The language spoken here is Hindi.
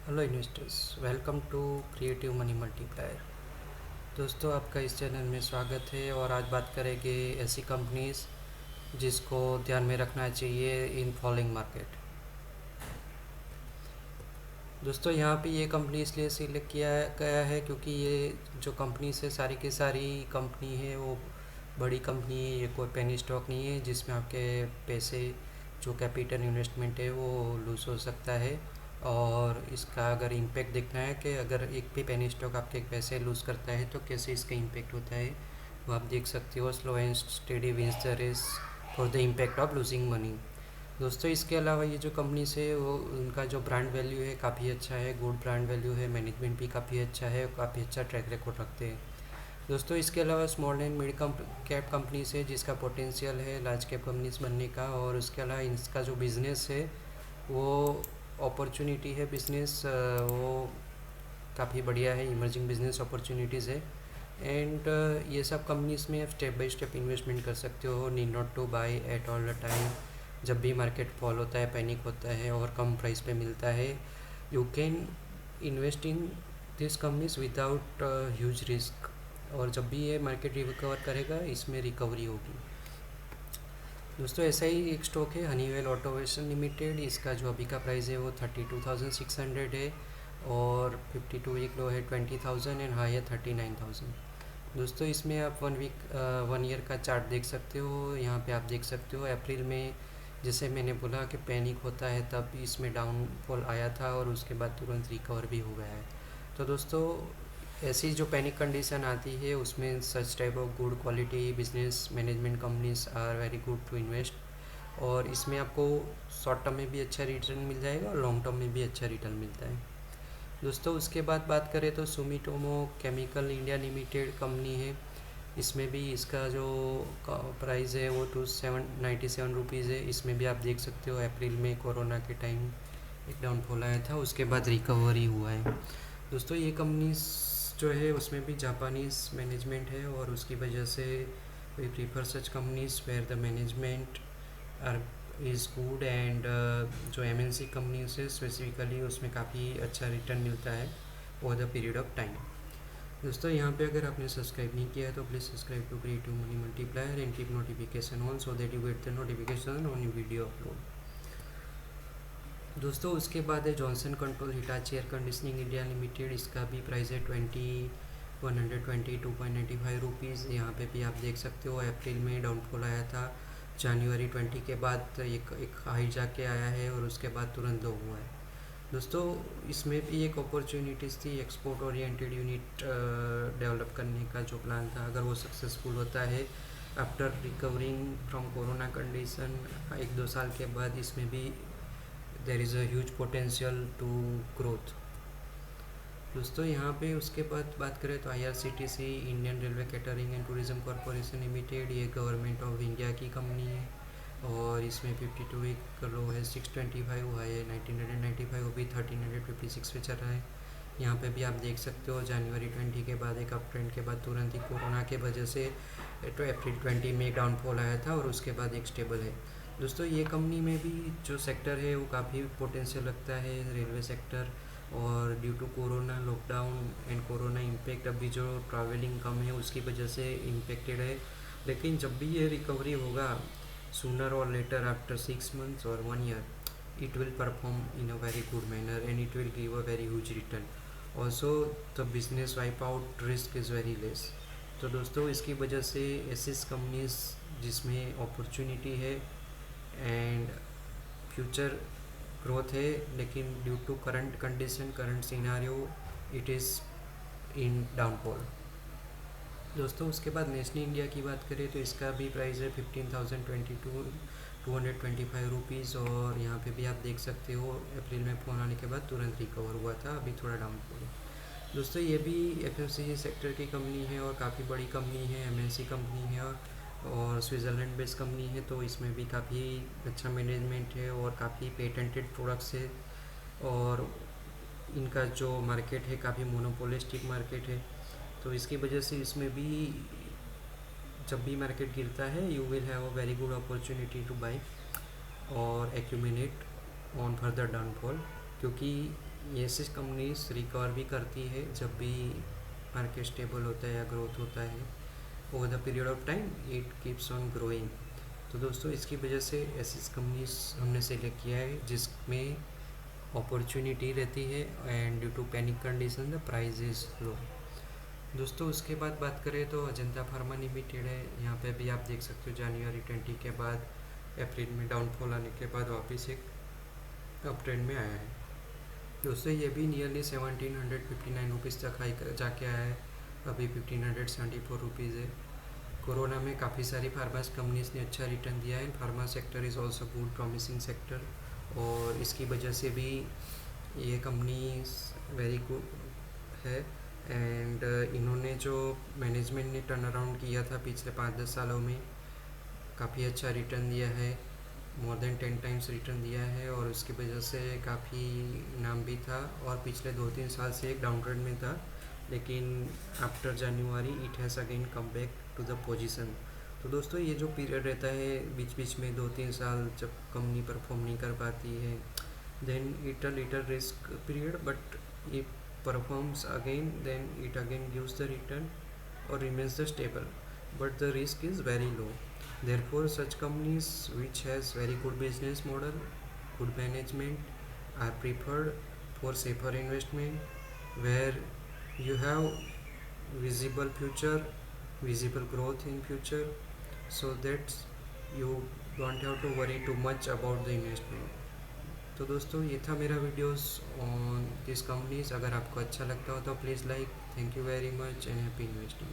Hello investors, welcome to creative money multiplier. दोस्तों, आपका इस चैनल में स्वागत है और आज बात करेंगे ऐसी कंपनीज जिसको ध्यान में रखना चाहिए इन फॉलोइंग मार्केट। दोस्तों, यहाँ पे ये कंपनी इसलिए सिलेक्ट किया गया है क्योंकि ये जो कंपनी से सारी की सारी कंपनी है वो बड़ी कंपनी है। ये कोई पेनी स्टॉक नहीं है जिसमें आपके पैसे जो कैपिटल इन्वेस्टमेंट है वो लूज़ हो सकता है। और इसका अगर इम्पैक्ट देखना है कि अगर एक भी पेनी स्टॉक आपके पैसे लूज़ करता है तो कैसे इसका इम्पैक्ट होता है, वो आप देख सकते हो। Slow and steady wins the race for the impact of losing money. दोस्तों, इसके अलावा ये जो कंपनीज है वो उनका जो ब्रांड वैल्यू है काफ़ी अच्छा है, गुड ब्रांड वैल्यू है, मैनेजमेंट भी काफ़ी अच्छा है, काफ़ी अच्छा ट्रैक रिकॉर्ड रखते हैं। दोस्तों, इसके अलावा small and mid cap companies है जिसका पोटेंशियल है लार्ज कैप कंपनीज बनने का। और उसके अलावा इसका जो बिज़नेस है वो अपॉर्चुनिटी है, बिज़नेस वो काफ़ी बढ़िया है, इमर्जिंग बिजनेस अपॉर्चुनिटीज़ है। एंड ये सब कंपनीज में स्टेप बाय स्टेप इन्वेस्टमेंट कर सकते हो, need not to buy at all the time. जब भी मार्केट फॉल होता है, पैनिक होता है और कम प्राइस पे मिलता है, you can invest in this companies without huge risk. और जब भी ये मार्केट रिकवर करेगा, इसमें रिकवरी होगी। दोस्तों, ऐसा ही एक स्टॉक है हनीवेल ऑटोमेशन लिमिटेड। इसका जो अभी का प्राइस है वो 32,600 है और 52 वीक लो है 20,000 एंड हाई है 39,000। दोस्तों, इसमें आप 1 ईयर का चार्ट देख सकते हो। यहाँ पे आप देख सकते हो अप्रैल में, जैसे मैंने बोला कि पैनिक होता है, तब इसमें डाउनफॉल आया था और उसके बाद तुरंत रिकवर भी हो गया है। तो दोस्तों, ऐसी जो पैनिक कंडीशन आती है उसमें such type of good quality business management companies are very good to invest. और इसमें आपको शॉर्ट टर्म में भी अच्छा रिटर्न मिल जाएगा और लॉन्ग टर्म में भी अच्छा रिटर्न मिलता है। दोस्तों, उसके बाद बात करें तो Sumitomo chemical India limited company है। इसमें भी इसका जो प्राइस है वो 297 है। इसमें भी आप देख सकते हो अप्रैल में कोरोना के टाइम एक डाउनफॉल आया था, उसके बाद रिकवरी हुआ है। दोस्तों, ये कंपनी जो है उसमें भी जापानीज़ मैनेजमेंट है और उसकी वजह से we prefer such companies where the management are is good. And जो एमएनसी कंपनीज है स्पेसिफिकली उसमें काफ़ी अच्छा रिटर्न मिलता है over the period of time. दोस्तों, यहाँ पे अगर आपने सब्सक्राइब नहीं किया है तो please subscribe to creative money multiplier and keep notification on so that you get the notification on video upload. दोस्तों, उसके बाद है Johnson control Hitachi air conditioning India limited. इसका भी प्राइस है 122.95 रुपीज़। यहाँ पे भी आप देख सकते हो अप्रैल में डाउनफॉल आया था, जनवरी 20 के बाद एक हाई जाके आया है और उसके बाद तुरंत लो हुआ है। दोस्तों, इसमें भी एक अपॉर्चुनिटीज़ थी एक्सपोर्ट ओरिएंटेड यूनिट डेवलप करने का जो प्लान था, अगर वो सक्सेसफुल होता है after recovering from corona condition 1-2 साल के बाद, इसमें भी there is a huge potential to growth. दोस्तों, यहाँ पे उसके बाद बात करें तो IRCTC Indian railway catering and tourism corporation limited, ये गवर्नमेंट ऑफ इंडिया की कंपनी है और इसमें 52 वीक लो है 625, हाई है 1995, वो भी 1356 पे चल रहा है। यहाँ पे भी आप देख सकते हो जनवरी 20 के बाद एक अप ट्रेंड के बाद तुरंत ही कोरोना के वजह से तो अप्रैल 20 में एक डाउनफॉल आया था और उसके बाद एक स्टेबल है। दोस्तों, ये कंपनी में भी जो सेक्टर है वो काफ़ी पोटेंशियल लगता है, रेलवे सेक्टर। और due to corona lockdown and corona impact अभी जो ट्रैवलिंग कम है उसकी वजह से इम्पेक्टेड है। लेकिन जब भी ये रिकवरी होगा सूनर और लेटर आफ्टर 6 मंथ्स और 1 year, it will perform in a very good manner and it will give a very huge return. Also, the business wipe out risk is very less. तो दोस्तों, इसकी वजह से ऐसी कंपनीज जिसमें अपॉर्चुनिटी है एंड फ्यूचर ग्रोथ है, लेकिन due to current condition current scenario it is in downfall. दोस्तों, उसके बाद नेशनल इंडिया की बात करें तो इसका भी प्राइस है 15,022 रुपीज़ और यहाँ पे भी आप देख सकते हो अप्रैल में फ़ोन आने के बाद तुरंत रिकवर हुआ था, अभी थोड़ा डाउनफॉल है। दोस्तों, ये भी एफएमसीजी सेक्टर की कंपनी है और काफ़ी बड़ी कंपनी है, एमएनसी कंपनी है और स्विट्ज़रलैंड बेस्ड कंपनी है। तो इसमें भी काफ़ी अच्छा मैनेजमेंट है और काफ़ी पेटेंटेड प्रोडक्ट्स है और इनका जो मार्केट है काफ़ी मोनोपोलिस्टिक मार्केट है। तो इसकी वजह से इसमें भी जब भी मार्केट गिरता है you will have a very good opportunity two by और एक्यूमिनेट ऑन फर्दर डाउनफॉल, क्योंकि ये ऐसी कंपनीज रिकवर भी करती है जब भी मार्केट स्टेबल होता है या ग्रोथ होता है। Over the period of time it keeps on growing. तो दोस्तों इसकी वजह से ऐसी कंपनीज हमने सेलेक्ट किया है जिसमें अपॉर्चुनिटी रहती है and due to panic condition the price is low. दोस्तों उसके बाद बात करें तो अजंता फार्मा लिमिटेड है। यहाँ पे भी आप देख सकते हो जनवरी 20 के बाद अप्रैल में डाउनफॉल आने के बाद वापस एक अप ट्रेंड में आया है। दोस्तों ये भी नियरली 1759 रुपीज़ तक हाई जाके आया है, अभी 1574 रुपीज़ है। कोरोना में काफ़ी सारी फार्मास कंपनीज ने अच्छा रिटर्न दिया है। Pharma sector is also good promising sector, और इसकी वजह से भी ये कंपनी वेरी गुड है। एंड इन्होंने जो मैनेजमेंट ने टर्न अराउंड किया था पिछले 5-10 सालों में, काफ़ी अच्छा रिटर्न दिया है, मोर देन 10 टाइम्स रिटर्न दिया है, और उसकी वजह से काफ़ी नाम भी था। और पिछले 2-3 साल से एक डाउन ट्रेंड में था, लेकिन after January it has again come back to the position. तो दोस्तों ये जो पीरियड रहता है बीच बीच में 2-3 साल जब कंपनी परफॉर्म नहीं कर पाती है, then it a little risk period, but if performs again then it again gives the return or remains the stable, but the risk is very low. Therefore such companies which has very good business model, good management, are preferred for safer investment where you have visible future, visible growth in future, so that you don't have to worry too much about the investment. तो दोस्तों ये था मेरा वीडियोस ऑन दिस कंपनीज। अगर आपको अच्छा लगता हो तो please like. Thank you very much and happy investing.